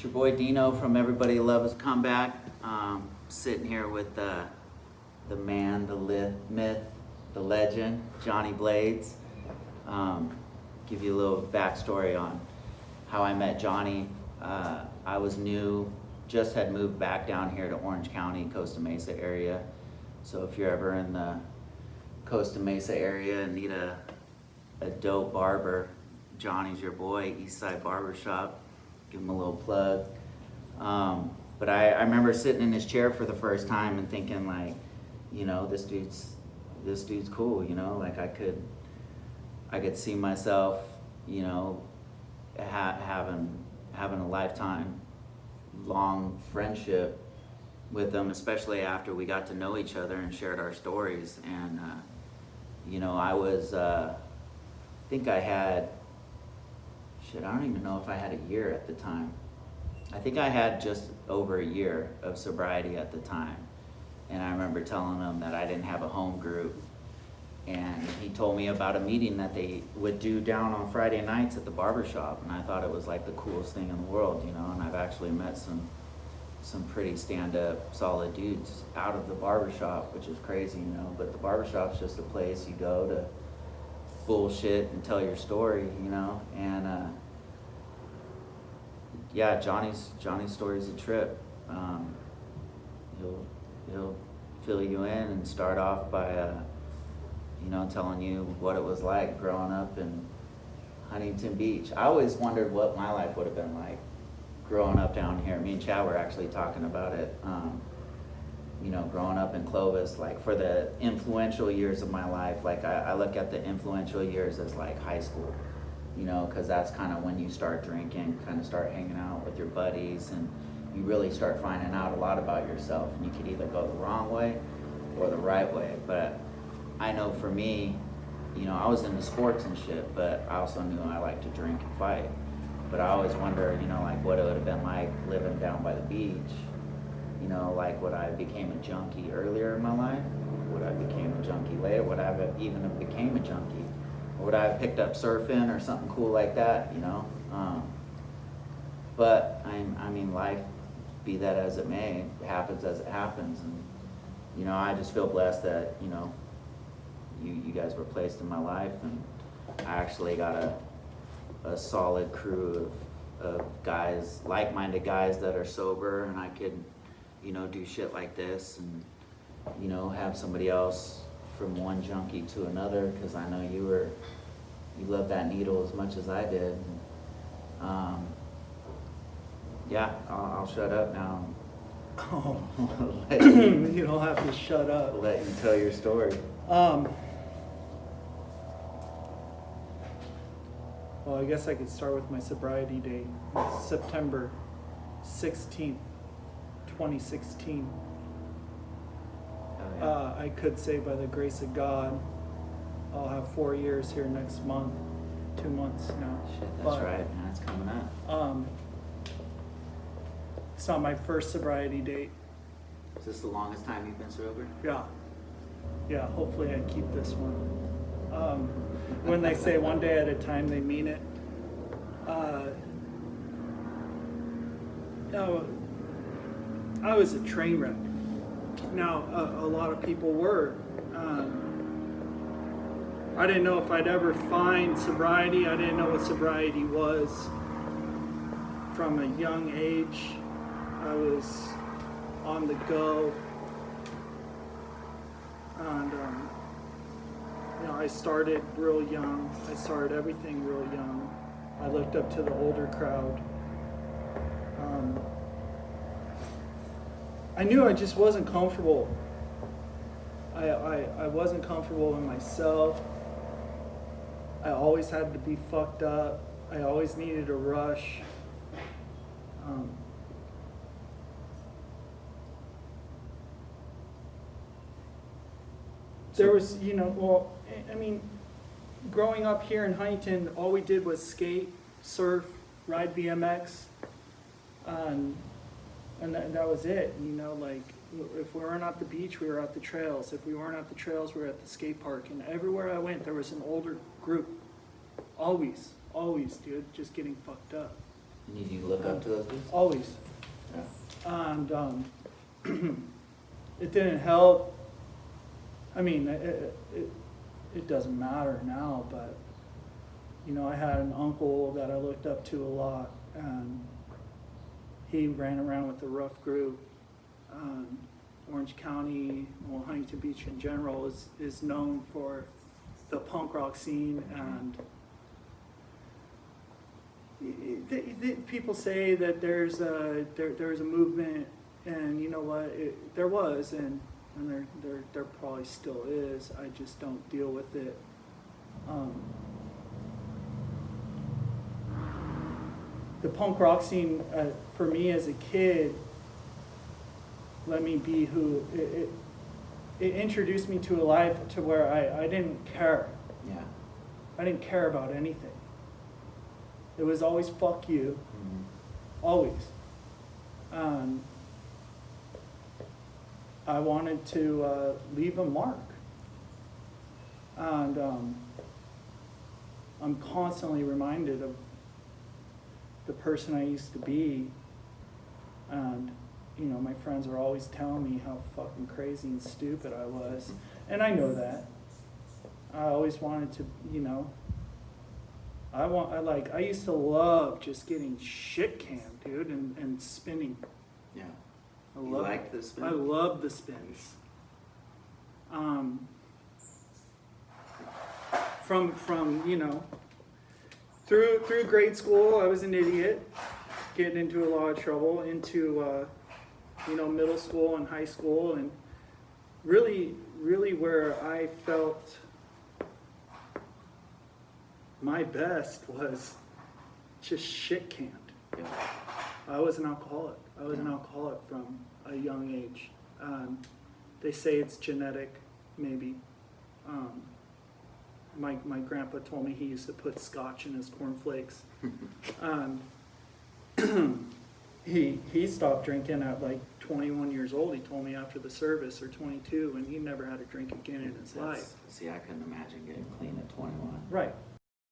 It's your boy Dino from Everybody Loves Comeback. Sitting here with the man, the myth, the legend, Jonny Blades. Give you a little backstory on how I met Jonny. I was new, just had moved back down here to Orange County, Costa Mesa area. So if you're ever in the Costa Mesa area and need a dope barber, Jonny's your boy, Eastside Barber Shop. Give him a little plug. But I remember sitting in his chair for the first time and thinking, like, you know, this dude's cool, you know, like I could see myself, you know, having a lifetime long friendship with him, especially after we got to know each other and shared our stories. And you know, I was I think I had I don't even know if I had a year at the time. I think I had just over a year of sobriety at the time. And I remember telling him that I didn't have a home group. And he told me about a meeting that they would do down on Friday nights at the barber shop. And I thought it was like the coolest thing in the world, you know. And I've actually met some pretty stand-up, solid dudes out of the barber shop, which is crazy, you know. But the barber shop's just a place you go to bullshit and tell your story, you know. And yeah, Jonny's story's a trip. He'll fill you in and start off by you know, telling you what it was like growing up in Huntington Beach. I always wondered what my life would have been like growing up down here. Me and Chad were actually talking about it. You know, growing up in Clovis, like for the influential years of my life, like I look at the influential years as like high school, you know, because that's kind of when you start drinking, kind of start hanging out with your buddies, and you really start finding out a lot about yourself. And you could either go the wrong way or the right way. But I know for me, you know, I was into sports and shit, but I also knew I liked to drink and fight. But I always wonder, you know, like what it would have been like living down by the beach. You know, like would I have became a junkie earlier in my life? Would I became a junkie later? Would I have even became a junkie? Or would I have picked up surfing or something cool like that, you know? But I mean, life, be that as it may, it happens as it happens. And, you know, I just feel blessed that, you know, you guys were placed in my life, and I actually got a solid crew of guys, like-minded guys that are sober, and I could, you know, do shit like this and, you know, have somebody else from one junkie to another, because I know you love that needle as much as I did. Yeah, I'll shut up now. Oh, Let you, you don't have to shut up. let you tell your story. Well, I guess I could start with my sobriety date. It's September 16th, 2016. Oh, yeah. I could say by the grace of God, I'll have 4 years here next month, 2 months now. Shit, that's right, man. It's coming up. It's not my first sobriety date. Is this the longest time you've been sober? Yeah, hopefully I keep this one. When they say one day at a time, they mean it. I was a train wreck. Now, a lot of people were. I didn't know if I'd ever find sobriety. I didn't know what sobriety was. From a young age, I was on the go. And, you know, I started real young. I started everything real young. I looked up to the older crowd. I knew I just wasn't comfortable. I wasn't comfortable in myself. I always had to be fucked up. I always needed a rush. There was, you know, well, I mean, growing up here in Huntington, all we did was skate, surf, ride BMX, and that was it. You know, like, if we weren't at the beach, we were at the trails. If we weren't at the trails, we were at the skate park. And everywhere I went, there was an older group. Always, dude, just getting fucked up. Did you look up to those dudes? Always. Yeah. And it didn't help. I mean, it doesn't matter now, but you know, I had an uncle that I looked up to a lot, and he ran around with the rough group. Orange County, well, Huntington Beach in general is known for the punk rock scene, and people say that there's a movement, and you know what, there was, and there probably still is. I just don't deal with it. The punk rock scene, for me as a kid, let me be who it introduced me to a life to where I didn't care. Yeah. I didn't care about anything. It was always fuck you. Always. I wanted to leave a mark. And I'm constantly reminded of the person I used to be. And you know, my friends are always telling me how fucking crazy and stupid I was. And I know that. I always wanted to, you know, I used to love just getting shit canned, dude, and spinning. Yeah. I You like the spin? I love the spins. From you know, through grade school, I was an idiot, getting into a lot of trouble, into you know, middle school and high school, and really where I felt my best was just shit canned. Yeah. I was an alcoholic. I was an alcoholic from a young age. They say it's genetic, maybe. My grandpa told me he used to put scotch in his cornflakes. He stopped drinking at like 21 years old. He told me after the service, or 22, and he never had a drink again in his life. See, I couldn't imagine getting clean at 21. Right.